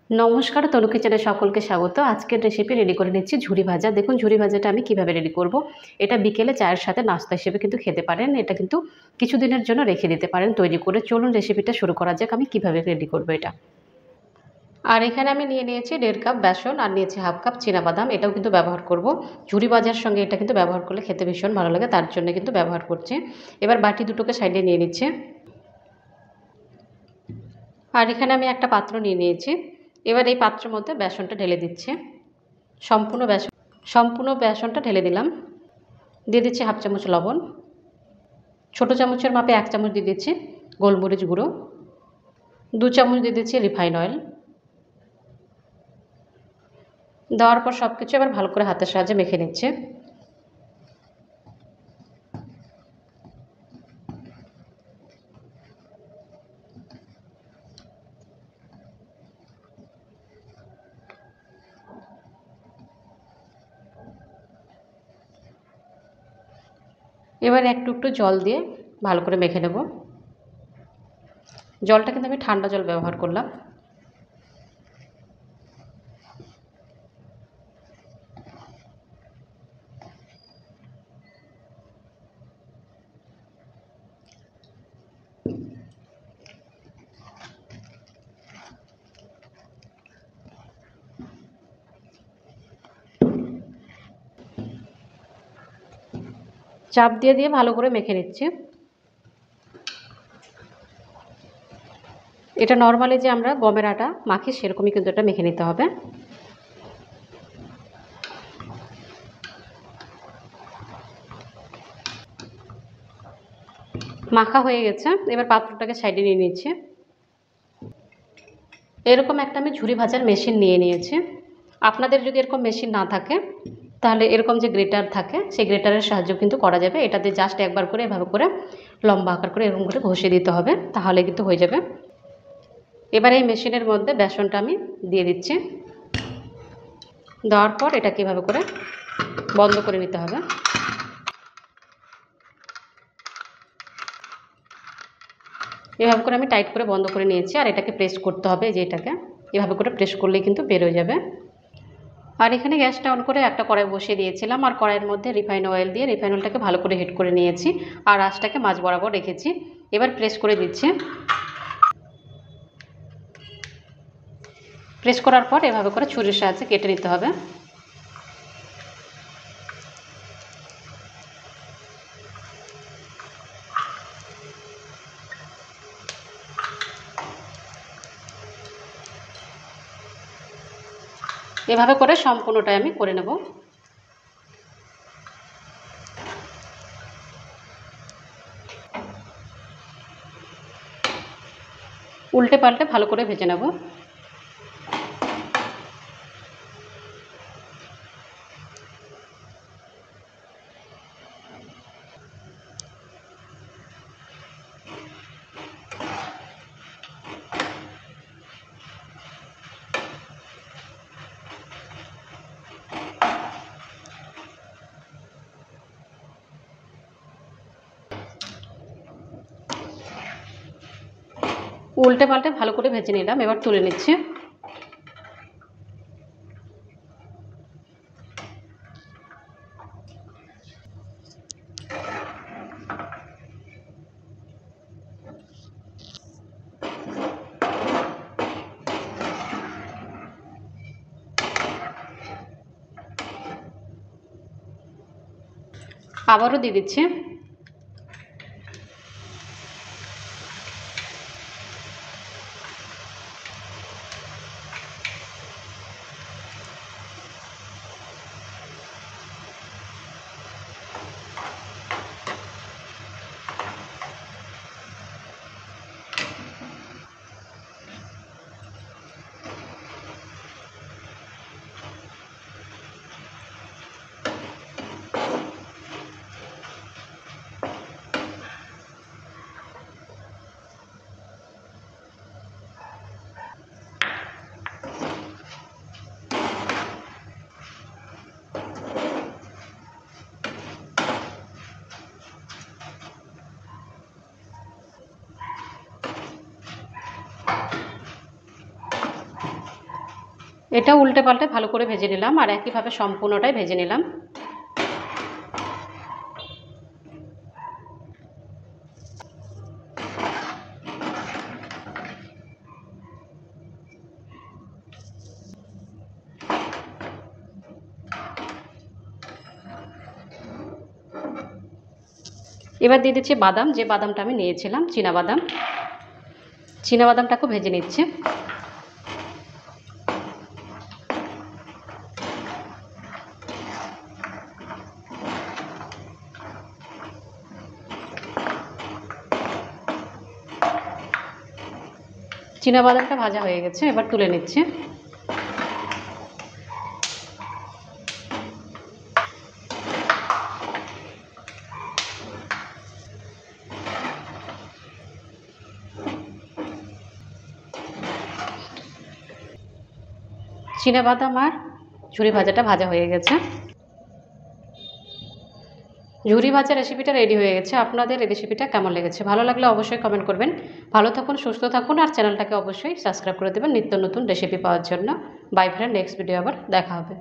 নমস্কার, তনু কিচেনে সকলকে স্বাগত। আজকের রেসিপি রেডি করে নিচ্ছি ঝুরি ভাজা। দেখুন ঝুরি ভাজাটা আমি কিভাবে রেডি করব। এটা বিকেলে চায়ের সাথে নাস্তা হিসেবে কিন্তু খেতে পারেন। এটা কিন্তু কিছুদিনের জন্য রেখে দিতে পারেন তৈরি করে। চলুন রেসিপিটা শুরু করা যাক। আমি কিভাবে রেডি করব এটা। আর এখানে আমি নিয়ে নিয়েছি 1.5 কাপ বেসন আর নিয়েছি হাফ কাপ চীনাবাদাম। এটাও কিন্তু ব্যবহার করব ঝুরি ভাজার সঙ্গে। এটা কিন্তু ব্যবহার করলে খেতে ভীষণ ভালো লাগে, তার জন্য কিন্তু ব্যবহার করছি। এবার বাটি দুটোকে সাইডে নিয়ে নিচ্ছে। আর এখানে আমি একটা পাত্র নিয়ে নিয়েছি। এবার এই পাত্রের মধ্যে বেসনটা ঢেলে দিচ্ছি। সম্পূর্ণ বেসনটা ঢেলে দিলাম। দিয়ে দিচ্ছি হাফ চামচ লবণ, ছোটো চামচের মাপে 1 চামচ দিয়ে দিচ্ছি গোলমরিচ গুঁড়ো, 2 চামচ দিয়ে দিচ্ছি রিফাইন অয়েল। দেওয়ার পর সব কিছু এবার ভালো করে হাতের সাহায্যে মেখে নিচ্ছে। এবার একটু জল দিয়ে ভালো করে মেখে নেব। জলটা কিন্তু আমি ঠান্ডা জল ব্যবহার করলাম। চাপ দিয়ে দিয়ে ভালো করে মেখে নিচ্ছি। এটা নর্মালি যে আমরা গমের আটা মাখি সেরকমই কিন্তু এটা মেখে নিতে হবে। মাখা হয়ে গেছে। এবার পাত্রটাকে সাইডে নিয়ে নিচ্ছি। এরকম একটা আমি ঝুরি ভাজার মেশিন নিয়ে নিয়েছি। আপনাদের যদি এরকম মেশিন না থাকে তাহলে এরকম যে গ্রেটার থাকে সেই গ্রেটারের সাহায্য কিন্তু করা যাবে। এটাতে জাস্ট একবার করে এভাবে করে লম্বা আকার করে এরকম করে ঘষে দিতে হবে, তাহলে কিন্তু হয়ে যাবে। এবার এই মেশিনের মধ্যে বেসনটা আমি দিয়ে দিচ্ছি। দেওয়ার পর এটাকে এভাবে করে বন্ধ করে নিতে হবে। এভাবে করে আমি টাইট করে বন্ধ করে নিয়েছি। আর এটাকে প্রেস করতে হবে, যে এটাকে এভাবে করে প্রেস করলেই কিন্তু বের হয়ে যাবে। আর এখানে গ্যাসটা অন করে একটা কড়াই বসিয়ে দিয়েছিলাম। আর কড়াইয়ের মধ্যে রিফাইন অয়েল দিয়ে রিফাইন অয়েলটাকে ভালো করে হিট করে নিয়েছি। আর আঁচটাকে মাঝ বরাবর রেখেছি। এবার প্রেস করে দিচ্ছি। প্রেস করার পর এভাবে করে ছুরির সাহায্যে কেটে নিতে হবে। এভাবে করে সম্পূর্ণটাই আমি করে নেব। উল্টে পাল্টে ভালো করে ভেজে নেব। উল্টে পাল্টে ভালো করে ভেজে নিলাম। এবার তুলে নিচ্ছি। আবারও দিয়ে দিচ্ছি। এটা উল্টে পাল্টে ভালো করে ভেজে নিলাম আর একইভাবে সম্পূর্ণটাই ভেজে নিলাম। এবার দিয়ে দিচ্ছি বাদাম, যে বাদামটা আমি নিয়েছিলাম চীনাবাদাম। চীনাবাদামটাকেও ভেজে নিচ্ছে। চীনাবাদামটা ভাজা হয়ে গেছে, এবার তুলে নিচ্ছে। চীনাবাদাম আর ঝুরি ভাজাটা ভাজা হয়ে গেছে। ঝুরি ভাজা রেসিপিটা রেডি হয়ে গেছে। আপনাদের এই রেসিপিটা কেমন লেগেছে? ভালো লাগলে অবশ্যই কমেন্ট করবেন। ভালো থাকুন, সুস্থ থাকুন আর চ্যানেলটাকে অবশ্যই সাবস্ক্রাইব করে দেবেন নিত্য নতুন রেসিপি পাওয়ার জন্য। বাই ফ্রেন্ড, নেক্সট ভিডিও আবার দেখা হবে।